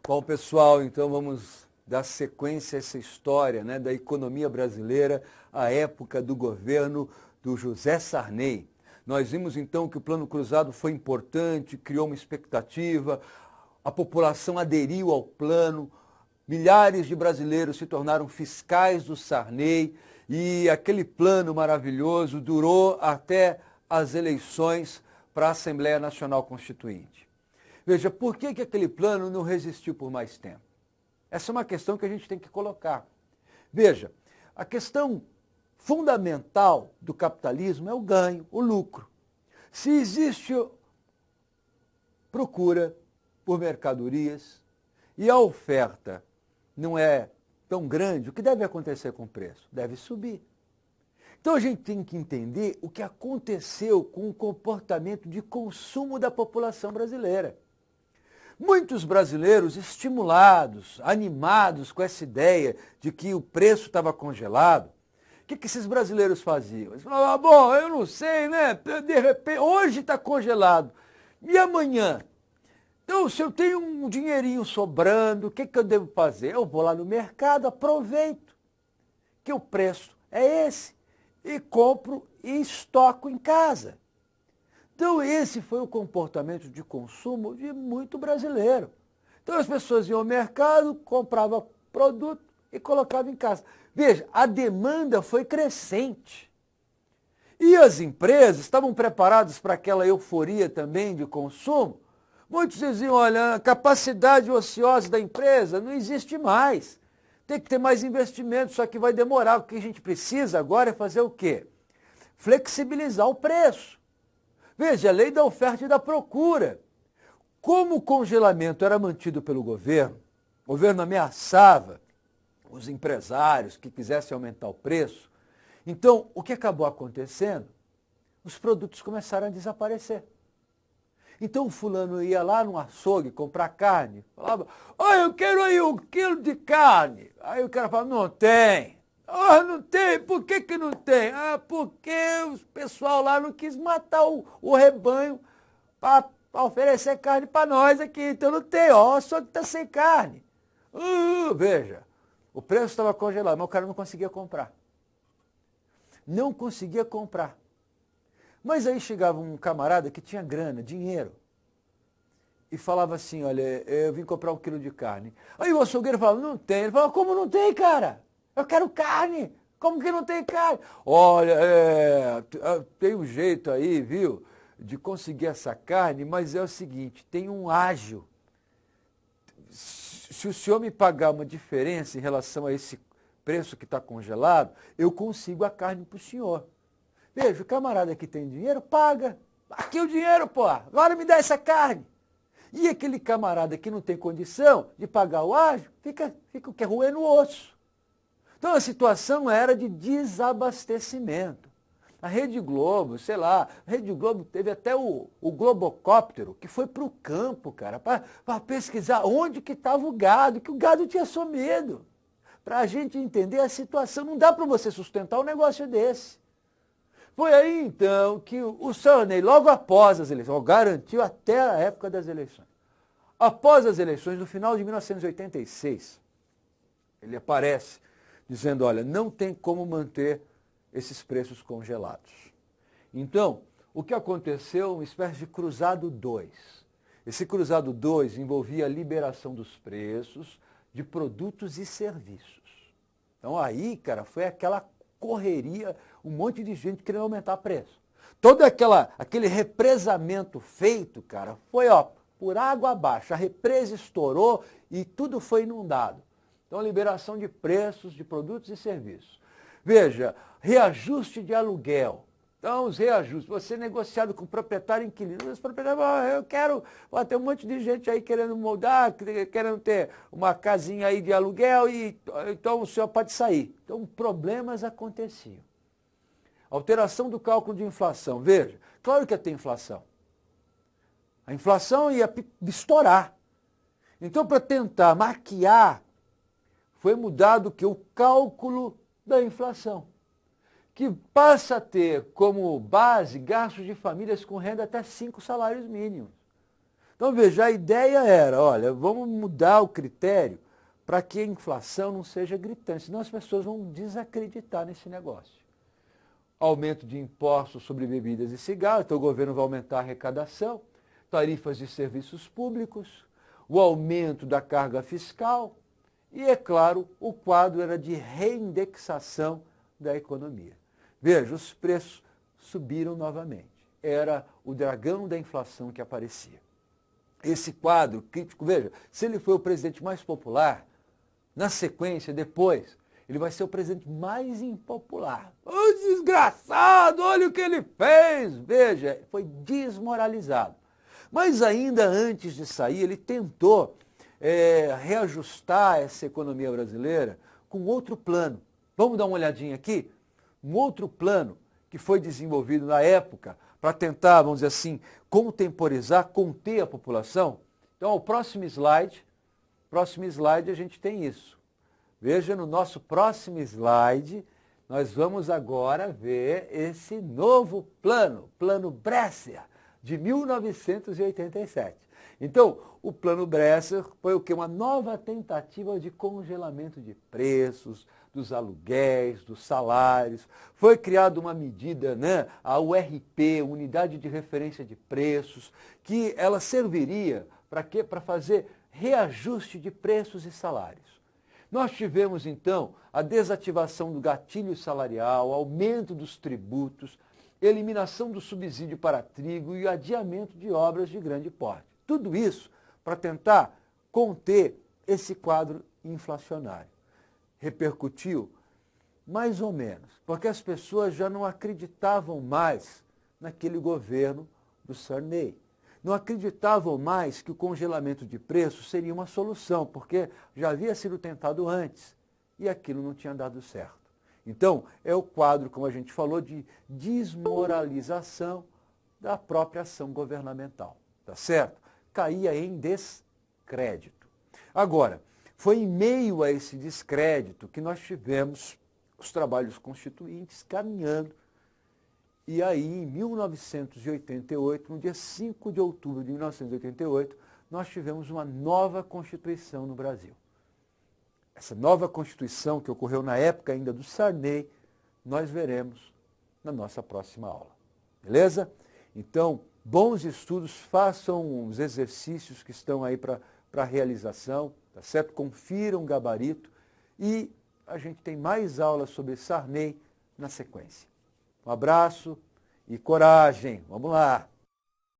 Bom, pessoal, então vamos dar sequência a essa história, né, da economia brasileira à época do governo do José Sarney. Nós vimos então que o Plano Cruzado foi importante, criou uma expectativa, a população aderiu ao plano, milhares de brasileiros se tornaram fiscais do Sarney e aquele plano maravilhoso durou até as eleições para a Assembleia Nacional Constituinte. Veja, por que aquele plano não resistiu por mais tempo? Essa é uma questão que a gente tem que colocar. Veja, a questão fundamental do capitalismo é o ganho, o lucro. Se existe procura por mercadorias e a oferta não é tão grande, o que deve acontecer com o preço? Deve subir. Então a gente tem que entender o que aconteceu com o comportamento de consumo da população brasileira. Muitos brasileiros estimulados, animados com essa ideia de que o preço estava congelado, o que esses brasileiros faziam? Eles falavam, bom, eu não sei, né? De repente, hoje está congelado. E amanhã? Então, se eu tenho um dinheirinho sobrando, o que eu devo fazer? Eu vou lá no mercado, aproveito que o preço é esse e compro e estoco em casa. Então, esse foi o comportamento de consumo de muito brasileiro. Então, as pessoas iam ao mercado, compravam produto e colocavam em casa. Veja, a demanda foi crescente. E as empresas estavam preparadas para aquela euforia também de consumo. Muitos diziam, olha, a capacidade ociosa da empresa não existe mais. Tem que ter mais investimento, só que vai demorar. O que a gente precisa agora é fazer o quê? Flexibilizar o preço. Veja, a lei da oferta e da procura. Como o congelamento era mantido pelo governo, o governo ameaçava os empresários que quisessem aumentar o preço. Então, o que acabou acontecendo? Os produtos começaram a desaparecer. Então o fulano ia lá no açougue comprar carne, falava, eu quero aí 1 quilo de carne. Aí o cara falava, não tem. Não tem, por que não tem? Porque o pessoal lá não quis matar o rebanho para oferecer carne para nós aqui, então não tem, o açougue está sem carne. Veja, o preço estava congelado, mas o cara não conseguia comprar. Não conseguia comprar. Mas aí chegava um camarada que tinha grana, dinheiro, e falava assim, olha, eu vim comprar 1 quilo de carne. Aí o açougueiro falava, não tem. Ele falava, como não tem, cara? Eu quero carne. Como que não tem carne? Olha, tem um jeito aí, viu, de conseguir essa carne, mas é o seguinte, tem um ágio. Se o senhor me pagar uma diferença em relação a esse preço que está congelado, eu consigo a carne para o senhor. Veja, o camarada que tem dinheiro, paga. Aqui o dinheiro, pô, agora me dá essa carne. E aquele camarada que não tem condição de pagar o ágio, fica o que? Roendo o osso. Então a situação era de desabastecimento. A Rede Globo, sei lá, a Rede Globo teve até o Globocóptero, que foi para o campo, cara, para pesquisar onde que estava o gado, que o gado tinha sumido. Para a gente entender a situação, não dá para você sustentar um negócio desse. Foi aí, então, que o Sarney, logo após as eleições, garantiu até a época das eleições. Após as eleições, no final de 1986, ele aparece dizendo, olha, não tem como manter esses preços congelados. Então, o que aconteceu? Uma espécie de cruzado 2. Esse cruzado 2 envolvia a liberação dos preços de produtos e serviços. Então aí, cara, foi aquela correria, um monte de gente querendo aumentar o preço. Todo aquele represamento feito, cara, foi por água abaixo. A represa estourou e tudo foi inundado. Então, liberação de preços de produtos e serviços. Veja, reajuste de aluguel. Então, os reajustes, você negociado com o proprietário e inquilino, os proprietários falam, eu quero, tem um monte de gente aí querendo moldar, querendo ter uma casinha aí de aluguel, e então o senhor pode sair. Então, problemas aconteciam. Alteração do cálculo de inflação. Veja, claro que ia ter inflação. A inflação ia estourar. Então, para tentar maquiar, foi mudado o cálculo da inflação, que passa a ter como base gastos de famílias com renda até 5 salários mínimos. Então, veja, a ideia era, olha, vamos mudar o critério para que a inflação não seja gritante, senão as pessoas vão desacreditar nesse negócio. Aumento de impostos sobre bebidas e cigarros, então o governo vai aumentar a arrecadação, tarifas de serviços públicos, o aumento da carga fiscal e, é claro, o quadro era de reindexação da economia. Veja, os preços subiram novamente. Era o dragão da inflação que aparecia. Esse quadro crítico, veja, se ele foi o presidente mais popular, na sequência, depois, ele vai ser o presidente mais impopular. Ô desgraçado, olha o que ele fez! Veja, foi desmoralizado. Mas ainda antes de sair, ele tentou reajustar essa economia brasileira com outro plano. Vamos dar uma olhadinha aqui? Um outro plano que foi desenvolvido na época para tentar, vamos dizer assim, contemporizar, conter a população. Então, o próximo slide a gente tem isso. Veja, no nosso próximo slide, nós vamos agora ver esse novo plano, Plano Bresser, de 1987. Então, o Plano Bresser foi o quê? Uma nova tentativa de congelamento de preços, dos aluguéis, dos salários. Foi criada uma medida, né, a URP, Unidade de Referência de Preços, que ela serviria para quê? Para fazer reajuste de preços e salários. Nós tivemos, então, a desativação do gatilho salarial, aumento dos tributos, eliminação do subsídio para trigo e adiamento de obras de grande porte. Tudo isso para tentar conter esse quadro inflacionário. Repercutiu mais ou menos, porque as pessoas já não acreditavam mais naquele governo do Sarney. Não acreditavam mais que o congelamento de preços seria uma solução, porque já havia sido tentado antes e aquilo não tinha dado certo. Então, é o quadro, como a gente falou, de desmoralização da própria ação governamental, tá certo? Caía em descrédito. Agora, foi em meio a esse descrédito que nós tivemos os trabalhos constituintes caminhando. E aí, em 1988, no dia 5 de outubro de 1988, nós tivemos uma nova Constituição no Brasil. Essa nova Constituição, que ocorreu na época ainda do Sarney, nós veremos na nossa próxima aula. Beleza? Então, bons estudos, façam os exercícios que estão aí para realização, tá certo? Confiram o gabarito e a gente tem mais aulas sobre Sarney na sequência. Um abraço e coragem. Vamos lá!